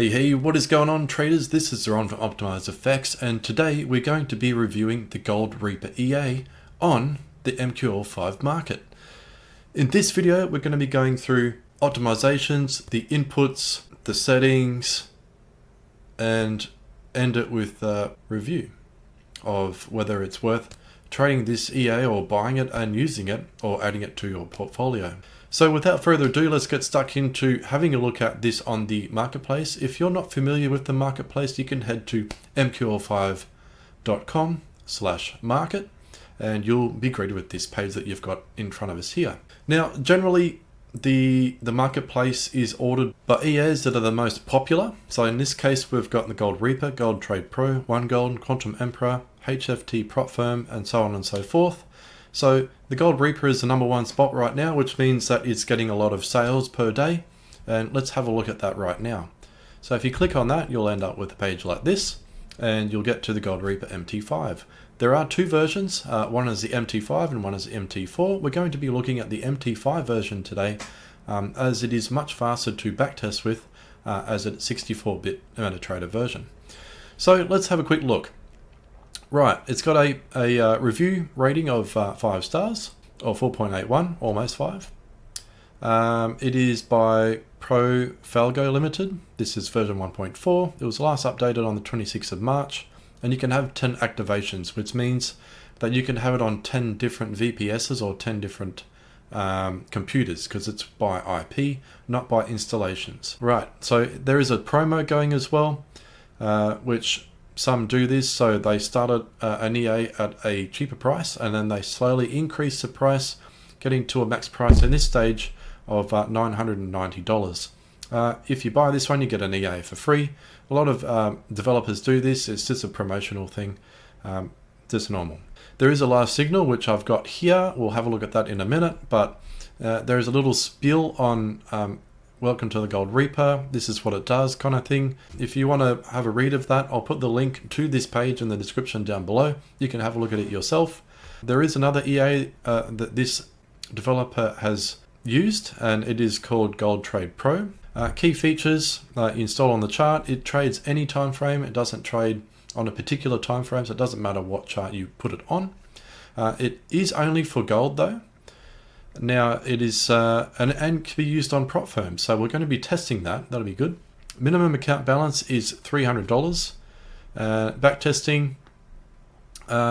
Hey, what is going on, traders? This is Ron from Optimized Effects, and today we're going to be reviewing the Gold Reaper EA on the MQL5 market. In this video, we're going to be going through optimizations, the inputs, the settings, and end it with a review of whether it's worth trading this EA or buying it and using it or adding it to your portfolio. So without further ado, let's get stuck into having a look at this on the marketplace. If you're not familiar with the marketplace, you can head to mql5.com/market and you'll be greeted with this page that you've got in front of us here. Now, generally, the marketplace is ordered by EAs that are the most popular. So in this case, we've got the Gold Reaper, Gold Trade Pro, One Gold, Quantum Emperor, HFT Prop Firm, and so on and so forth. So the Gold Reaper is the #1 spot right now, which means that it's getting a lot of sales per day. And let's have a look at that right now. So if you click on that, you'll end up with a page like this, and you'll get to the Gold Reaper MT5. There are two versions. One is the MT5 and one is the MT4. We're going to be looking at the MT5 version today, as it is much faster to backtest with, as a 64-bit MetaTrader version. So let's have a quick look. Right, it's got a review rating of 5 stars, or 4.81, almost 5. It is by Pro Falgo Limited. This is version 1.4. It was last updated on the 26th of March, and you can have 10 activations, which means that you can have it on 10 different VPSs or 10 different computers, because it's by IP, not by installations. Right, so there is a promo going as well, which some do this, so they started an EA at a cheaper price and then they slowly increase the price, getting to a max price in this stage of $990. If you buy this one, you get an EA for free. A lot of developers do this. It's just a promotional thing, just normal. There is a live signal, which I've got here. We'll have a look at that in a minute, but there is a little spiel on welcome to the Gold Reaper, this is what it does kind of thing. If you want to have a read of that, I'll put the link to this page in the description down below. You can have a look at it yourself. There is another EA that this developer has used, and it is called Gold Trade Pro. Key features, install on the chart. It trades any time frame. It doesn't trade on a particular time frame, so it doesn't matter what chart you put it on. It is only for gold though. Now it is and can be used on prop firms, so we're going to be testing that. That'll be good. Minimum account balance is $300. Backtesting,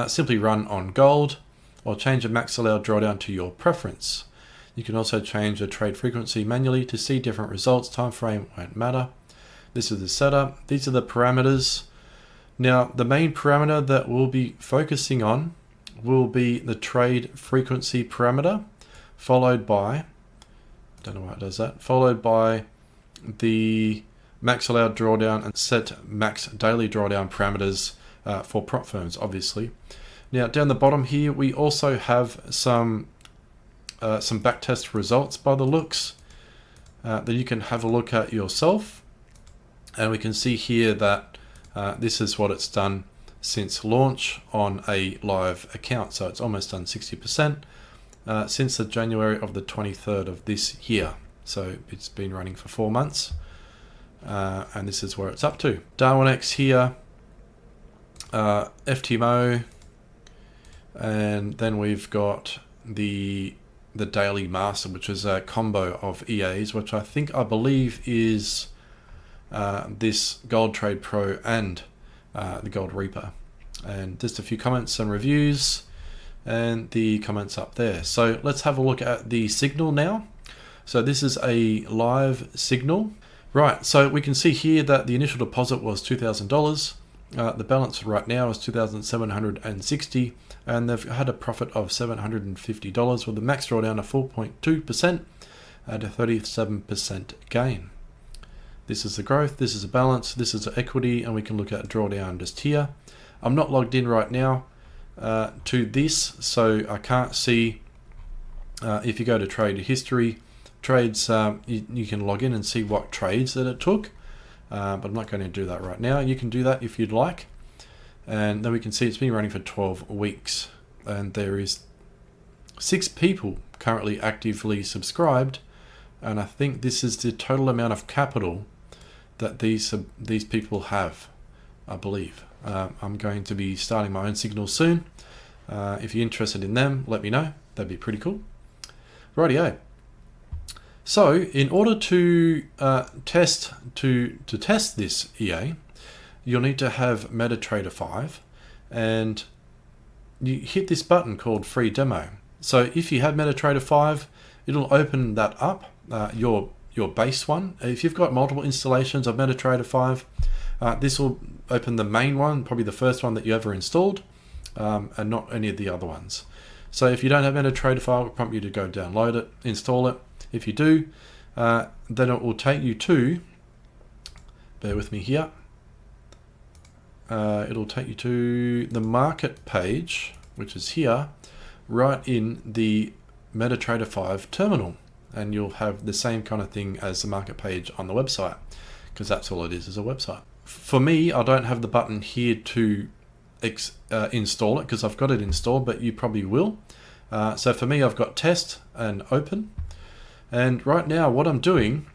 simply run on gold or change the max allowed drawdown to your preference. You can also change the trade frequency manually to see different results. Time frame won't matter. This is the setup. These are the parameters. Now the main parameter that we'll be focusing on will be the trade frequency parameter, followed by, I don't know why it does that, followed by the max allowed drawdown and set max daily drawdown parameters for prop firms, obviously. Now down the bottom here, we also have some backtest results by the looks that you can have a look at yourself. And we can see here that this is what it's done since launch on a live account. So it's almost done 60%. Since the January of the 23rd of this year. So it's been running for 4 months. And this is where it's up to. Darwin X here, FTMO, and then we've got the Daily Master, which is a combo of EAs, which I believe is this Gold Trade Pro and the Gold Reaper. And just a few comments and reviews, and the comments up there. So let's have a look at the signal now. So this is a live signal. Right, so we can see here that the initial deposit was $2,000. The balance right now is $2,760, and they've had a profit of $750 with a max drawdown of 4.2% at a 37% gain. This is the growth, this is the balance, this is the equity, and we can look at drawdown just here. I'm not logged in right now to this, so I can't see. If you go to trade history, trades, you can log in and see what trades that it took, but I'm not going to do that right now. You can do that if you'd like, and then we can see it's been running for 12 weeks, and there is 6 people currently actively subscribed, and I think this is the total amount of capital that these people have, I believe. I'm going to be starting my own signals soon. If you're interested in them, let me know. That'd be pretty cool. Rightio. So in order to test this EA, you'll need to have MetaTrader 5, and you hit this button called Free Demo. So if you have MetaTrader 5, it'll open that up, your base one. If you've got multiple installations of MetaTrader 5, this will open the main one, probably the first one that you ever installed, and not any of the other ones. So if you don't have MetaTrader 5, it'll prompt you to go download it, install it. If you do, then it will take you to, bear with me here, it'll take you to the market page, which is here, right in the MetaTrader 5 terminal. And you'll have the same kind of thing as the market page on the website, because that's all it is a website. For me, I don't have the button here to install it because I've got it installed, but you probably will. So for me, I've got test and open. And right now what I'm doing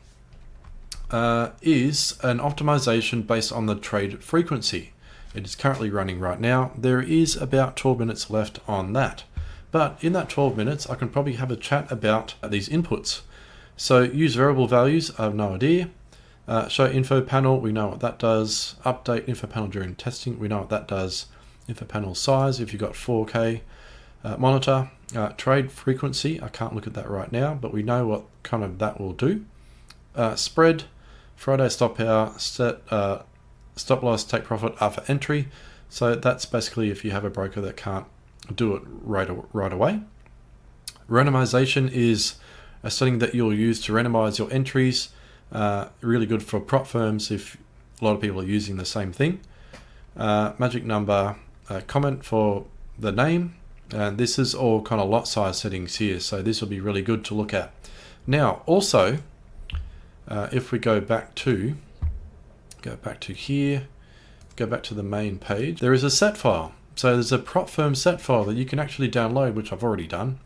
is an optimization based on the trade frequency. It is currently running right now. There is about 12 minutes left on that. But in that 12 minutes, I can probably have a chat about these inputs. So use variable values, I have no idea. Show info panel, we know what that does. Update info panel during testing, we know what that does. Info panel size, if you've got 4K. Monitor, trade frequency, I can't look at that right now, but we know what kind of that will do. Spread, Friday stop hour, set stop loss, take profit after entry. So that's basically if you have a broker that can't do it right away. Randomization is a setting that you'll use to randomize your entries. Really good for prop firms if a lot of people are using the same thing. Magic number, comment for the name. And this is all kind of lot size settings here, so this will be really good to look at. Now, also, if we go back to here, go back to the main page, there is a set file. So there's a prop firm set file that you can actually download, which I've already done.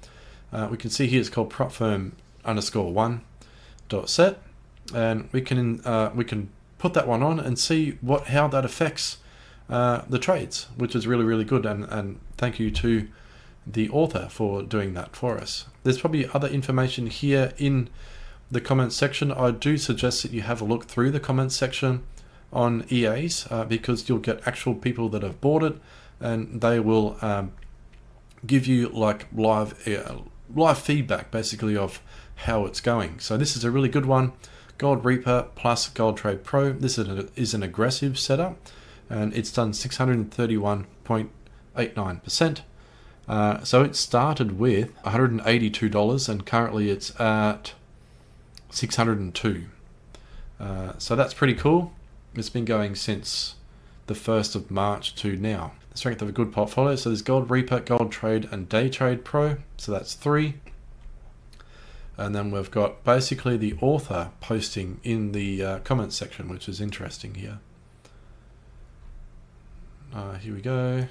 We can see here it's called propfirm_1.set, and we can put that one on and see how that affects the trades, which is really good. And thank you to the author for doing that for us. There's probably other information here in the comments section. I do suggest that you have a look through the comments section on EAs because you'll get actual people that have bought it, and they will give you like live feedback basically of how it's going. So this is a really good one. Gold Reaper plus Gold Trade Pro. This is an aggressive setup, and it's done 631.89%. So it started with $182 and currently it's at $602. So that's pretty cool. It's been going since the 1st of March to now. The strength of a good portfolio. So there's Gold Reaper, Gold Trade, and Day Trade Pro. So that's 3. And then we've got basically the author posting in the comments section, which is interesting here. Here we go.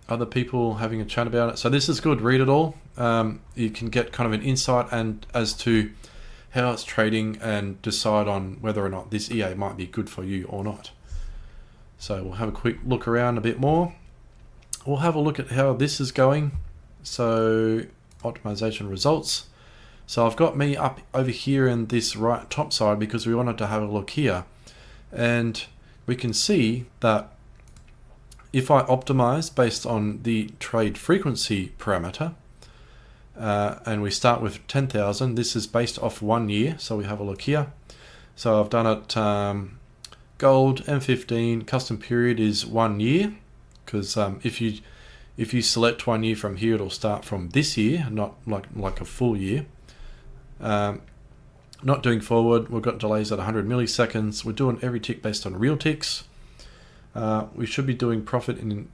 Other people having a chat about it. So this is good. Read it all. You can get kind of an insight and as to how it's trading and decide on whether or not this EA might be good for you or not. So we'll have a quick look around a bit more. We'll have a look at how this is going. So optimization results. So I've got me up over here in this right top side because we wanted to have a look here. And we can see that if I optimize based on the trade frequency parameter, and we start with 10,000, this is based off 1 year. So we have a look here. So I've done it gold, M15, custom period is 1 year, because if you select 1 year from here, it'll start from this year, not like a full year. Not doing forward, we've got delays at 100 milliseconds. We're doing every tick based on real ticks. We should be doing profit in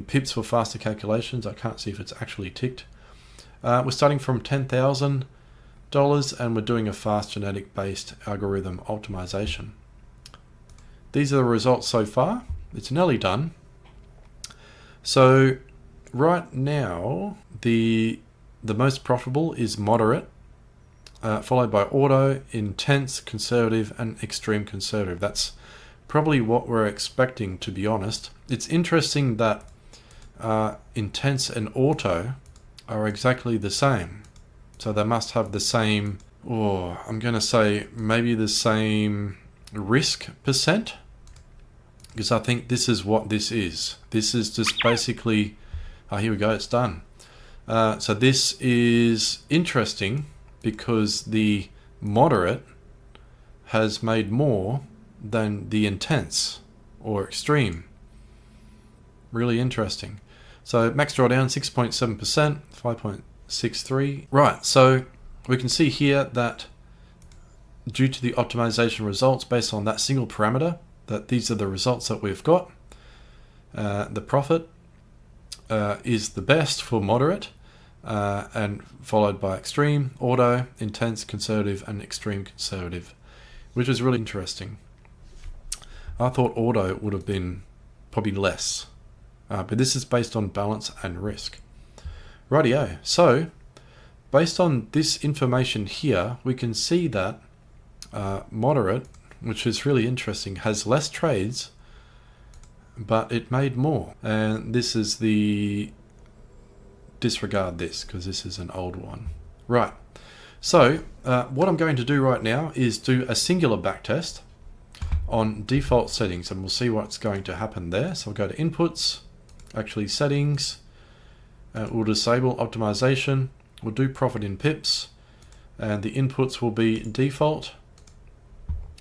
pips for faster calculations. I can't see if it's actually ticked. We're starting from $10,000 and we're doing a fast genetic based algorithm optimization. These are the results so far. It's nearly done. So right now the most profitable is moderate. followed by auto, intense, conservative, and extreme conservative. That's probably what we're expecting, to be honest. It's interesting that intense and auto are exactly the same. So they must have the same, or I'm going to say maybe the same risk percent, because I think this is what this is. This is just basically, here we go, it's done. So this is interesting because the moderate has made more than the intense or extreme. Really interesting. So max drawdown 6.7%, 5.63. Right, so we can see here that due to the optimization results based on that single parameter, that these are the results that we've got. The profit is the best for moderate, and followed by extreme, auto, intense, conservative, and extreme conservative, which is really interesting. I thought auto would have been probably less, but this is based on balance and risk. Rightio. So based on this information here, we can see that moderate, which is really interesting, has less trades, but it made more. And this is the, disregard this because this is an old one. Right. So what I'm going to do right now is do a singular backtest on default settings, and we'll see what's going to happen there. So I'll go to inputs, actually settings, we'll disable optimization, we'll do profit in pips, and the inputs will be default,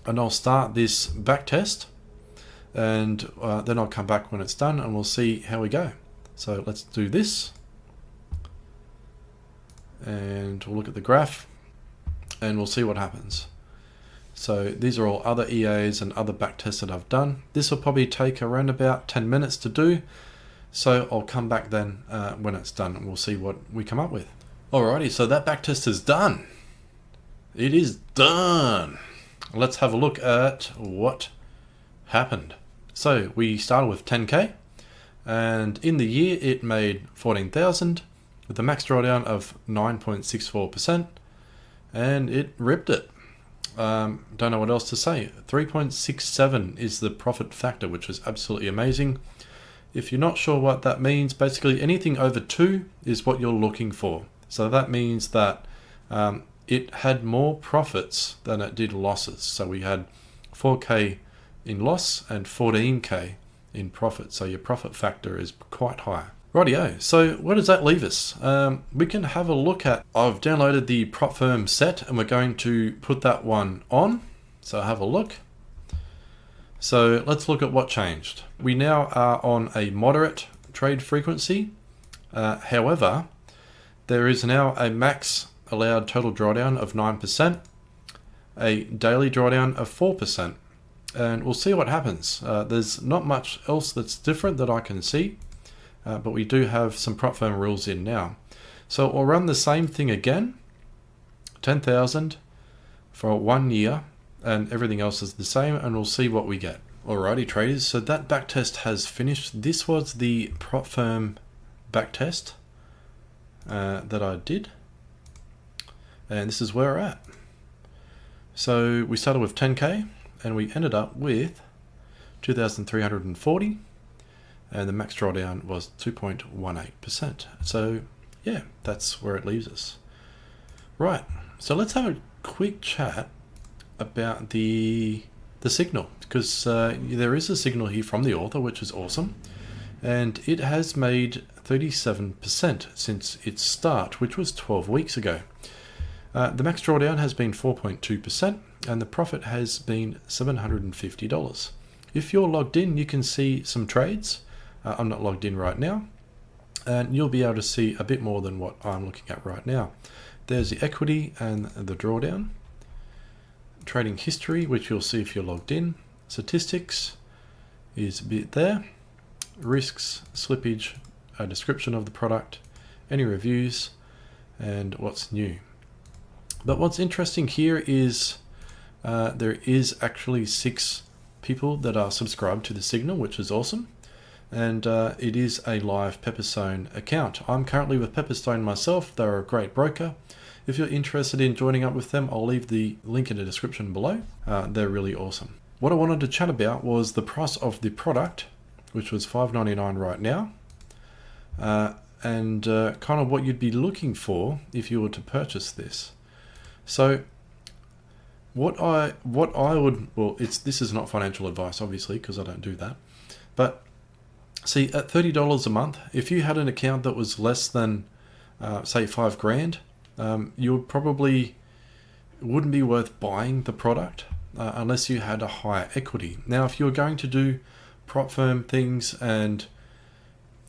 and I'll start this backtest, and then I'll come back when it's done and we'll see how we go. So let's do this, and we'll look at the graph and we'll see what happens. So these are all other EAs and other backtests that I've done. This will probably take around about 10 minutes to do, so I'll come back then when it's done and we'll see what we come up with. Alrighty, so that backtest is done. It is done. Let's have a look at what happened. So we started with 10k, and in the year it made 14,000 with a max drawdown of 9.64%, and it ripped it. Don't know what else to say. 3.67 is the profit factor, which is absolutely amazing. If you're not sure what that means, basically anything over 2 is what you're looking for. So that means that it had more profits than it did losses. So we had 4k in loss and 14k in profit. So your profit factor is quite high. Rightio, so where does that leave us? We can have a look at, I've downloaded the prop firm set and we're going to put that one on. So have a look. So let's look at what changed. We now are on a moderate trade frequency. However, there is now a max allowed total drawdown of 9%, a daily drawdown of 4%, and we'll see what happens. There's not much else that's different that I can see. But we do have some prop firm rules in now. So we'll run the same thing again, 10,000 for 1 year, and everything else is the same, and we'll see what we get. Alrighty traders, so that backtest has finished. This was the prop firm backtest that I did, and this is where we're at. So we started with 10k, and we ended up with 2,340. And the max drawdown was 2.18%. So yeah, that's where it leaves us. Right, so let's have a quick chat about the signal, because there is a signal here from the author, which is awesome, and it has made 37% since its start, which was 12 weeks ago. The max drawdown has been 4.2%, and the profit has been $750. If you're logged in, you can see some trades. I'm not logged in right now, and you'll be able to see a bit more than what I'm looking at right now. There's the equity and the drawdown, trading history, which you'll see if you're logged in, statistics is a bit there, risks, slippage, a description of the product, any reviews, and what's new. But what's interesting here is there is actually 6 people that are subscribed to the signal, which is awesome. And it is a live Pepperstone account. I'm currently with Pepperstone myself. They're a great broker. If you're interested in joining up with them, I'll leave the link in the description below. They're really awesome. What I wanted to chat about was the price of the product, which was $5.99 right now, and kind of what you'd be looking for if you were to purchase this. So what I would, well, this is not financial advice, obviously, because I don't do that. But see, at $30 a month, if you had an account that was less than, say, $5,000, you probably wouldn't be worth buying the product unless you had a higher equity. Now, if you're going to do prop firm things and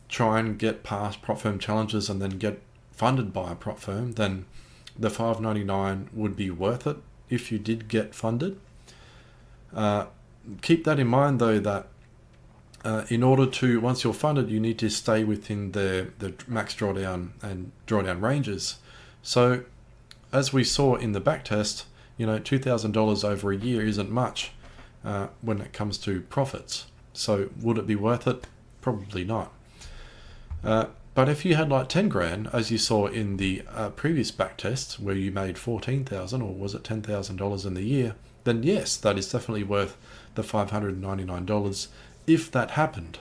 try and get past prop firm challenges and then get funded by a prop firm, then the $5.99 would be worth it if you did get funded. Keep that in mind, though, that in order to, once you're funded, you need to stay within the max drawdown and drawdown ranges. So as we saw in the backtest, $2,000 over a year isn't much when it comes to profits. So would it be worth it? Probably not. But if you had like 10 grand, as you saw in the previous backtest where you made 14,000, or was it $10,000 in the year, then yes, that is definitely worth the $599 if that happened.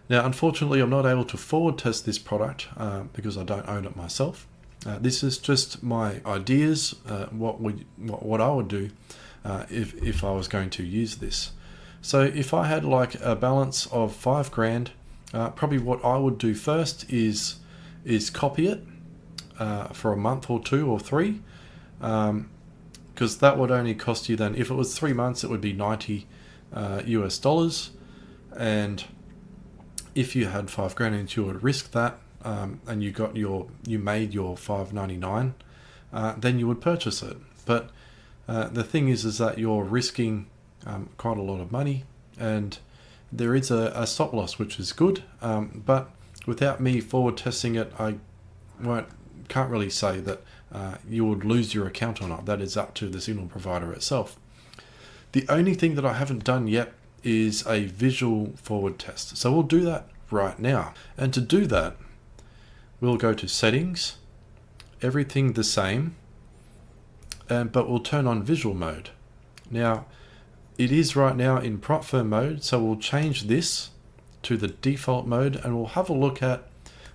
Now, unfortunately, I'm not able to forward test this product because I don't own it myself. This is just my ideas, what I would do if I was going to use this. So if I had like a balance of $5,000, probably what I would do first is copy it for a month or 2 or 3, because that would only cost you then, if it was 3 months, it would be $90 US, and if you had $5,000 and you would risk that, and you made your $5.99, then you would purchase it. But the thing is that you're risking quite a lot of money, and there is a stop loss, which is good. But without me forward testing it, I can't really say that you would lose your account or not. That is up to the signal provider itself. The only thing that I haven't done yet is a visual forward test. So we'll do that right now. And to do that, we'll go to settings, everything the same, but we'll turn on visual mode. Now, it is right now in prop firm mode, so we'll change this to the default mode, and we'll have a look at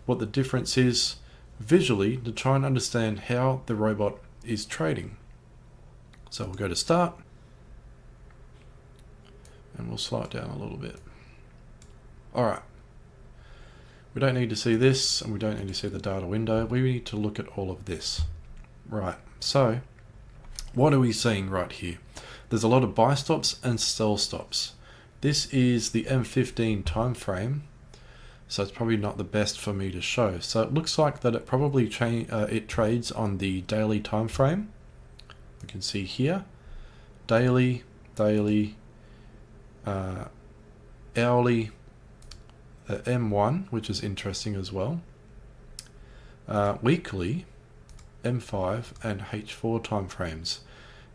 what the difference is visually to try and understand how the robot is trading. So we'll go to start, and we'll slow it down a little bit. All right. We don't need to see this, and we don't need to see the data window. We need to look at all of this. Right, so what are we seeing right here? There's a lot of buy stops and sell stops. This is the M15 time frame, so it's probably not the best for me to show. So it looks like that it probably it trades on the daily time frame. We can see here, daily, hourly, M1, which is interesting as well, weekly, M5 and H4 timeframes.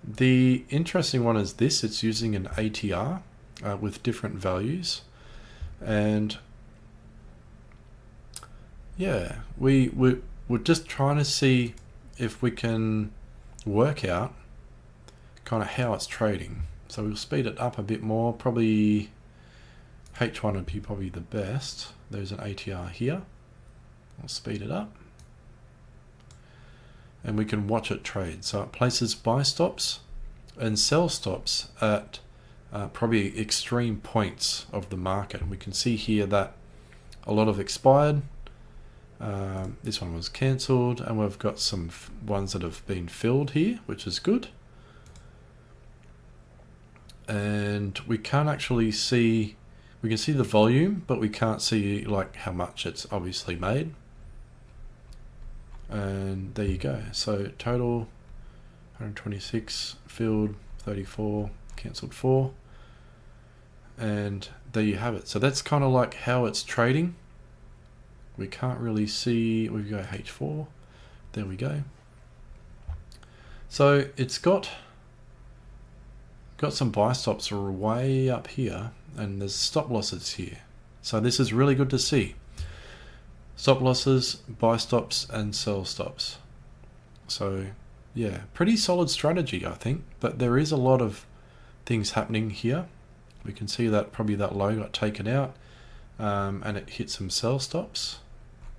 The interesting one is this, it's using an ATR with different values, and yeah, we're just trying to see if we can work out kind of how it's trading. So we'll speed it up a bit more, probably H1 would be probably the best. There's an ATR here. I'll speed it up. And we can watch it trade. So it places buy stops and sell stops at probably extreme points of the market. And we can see here that a lot of expired. This one was cancelled, and we've got some ones that have been filled here, which is good. And we can't actually see, we can see the volume, but we can't see like how much it's obviously made. And there you go. So total 126, filled 34, cancelled 4. And there you have it. So that's kind of like how it's trading. We can't really see, we go H4. There we go. So it's got some buy stops way up here, and there's stop losses here. So this is really good to see. Stop losses, buy stops, and sell stops. So yeah, pretty solid strategy, I think, but there is a lot of things happening here. We can see that probably that low got taken out, and it hit some sell stops,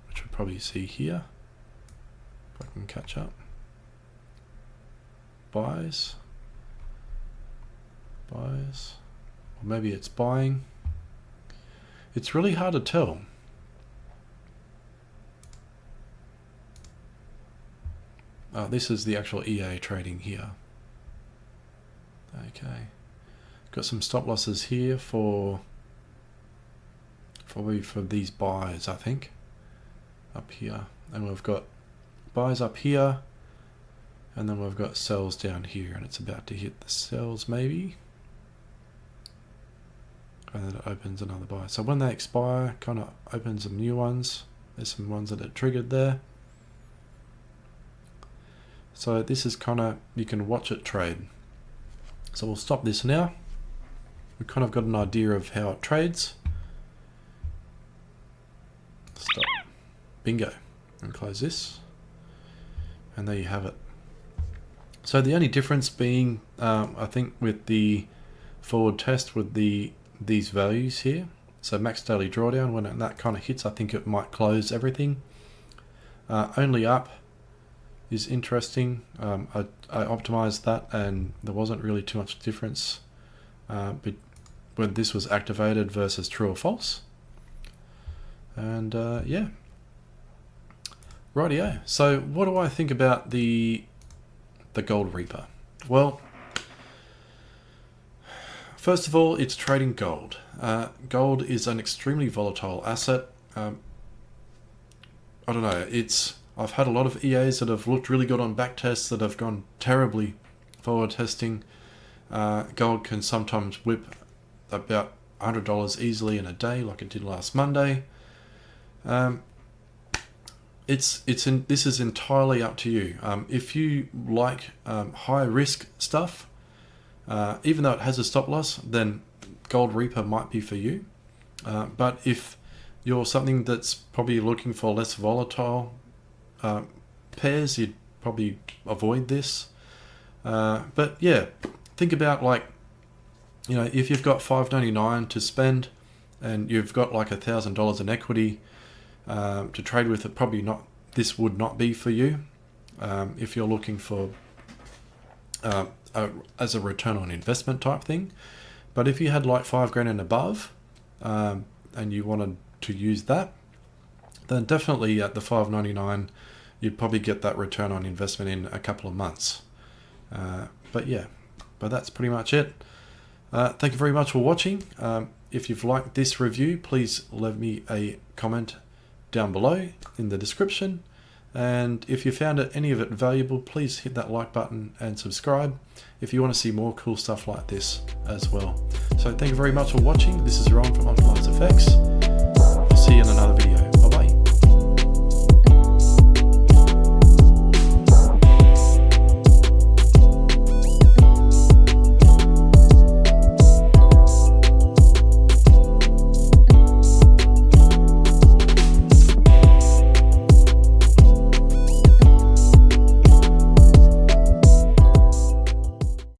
which we'll probably see here. If I can catch up. Buys, or maybe it's buying. It's really hard to tell. This is the actual EA trading here. Okay, got some stop losses here for these buys, I think, up here, and we've got buys up here, and then we've got sells down here, and it's about to hit the sells maybe, and then it opens another buy. So when they expire, kind of opens some new ones. There's some ones that are triggered there. So this is kind of, you can watch it trade. So we'll stop this now. We've kind of got an idea of how it trades. Stop. Bingo. And close this. And there you have it. So the only difference being, I think, with the forward test with these values here. So max daily drawdown, when that kind of hits, I think it might close everything. Only up is interesting. I optimized that, and there wasn't really too much difference but when this was activated versus true or false. And yeah, rightio. So what do I think about the Gold Reaper? Well, first of all, it's trading gold. Gold is an extremely volatile asset. I don't know, I've had a lot of EAs that have looked really good on backtests that have gone terribly forward testing. Gold can sometimes whip about $100 easily in a day, like it did last Monday. This is entirely up to you. If you like high risk stuff, even though it has a stop loss, then Gold Reaper might be for you. But if you're something that's probably looking for less volatile pairs, you'd probably avoid this. But yeah, think about, like, you know, if you've got $5.99 to spend and you've got like $1,000 in equity to trade with, this would not be for you. If you're looking for as a return on investment type thing. But if you had like $5,000 and above, and you wanted to use that, then definitely at the $5.99 you'd probably get that return on investment in a couple of months. But that's pretty much it. Thank you very much for watching. If you've liked this review, please leave me a comment down below in the description. And if you found any of it valuable, please hit that like button and subscribe if you want to see more cool stuff like this as well. So thank you very much for watching. This is Ron from Optimize FX. I'll see you in another video.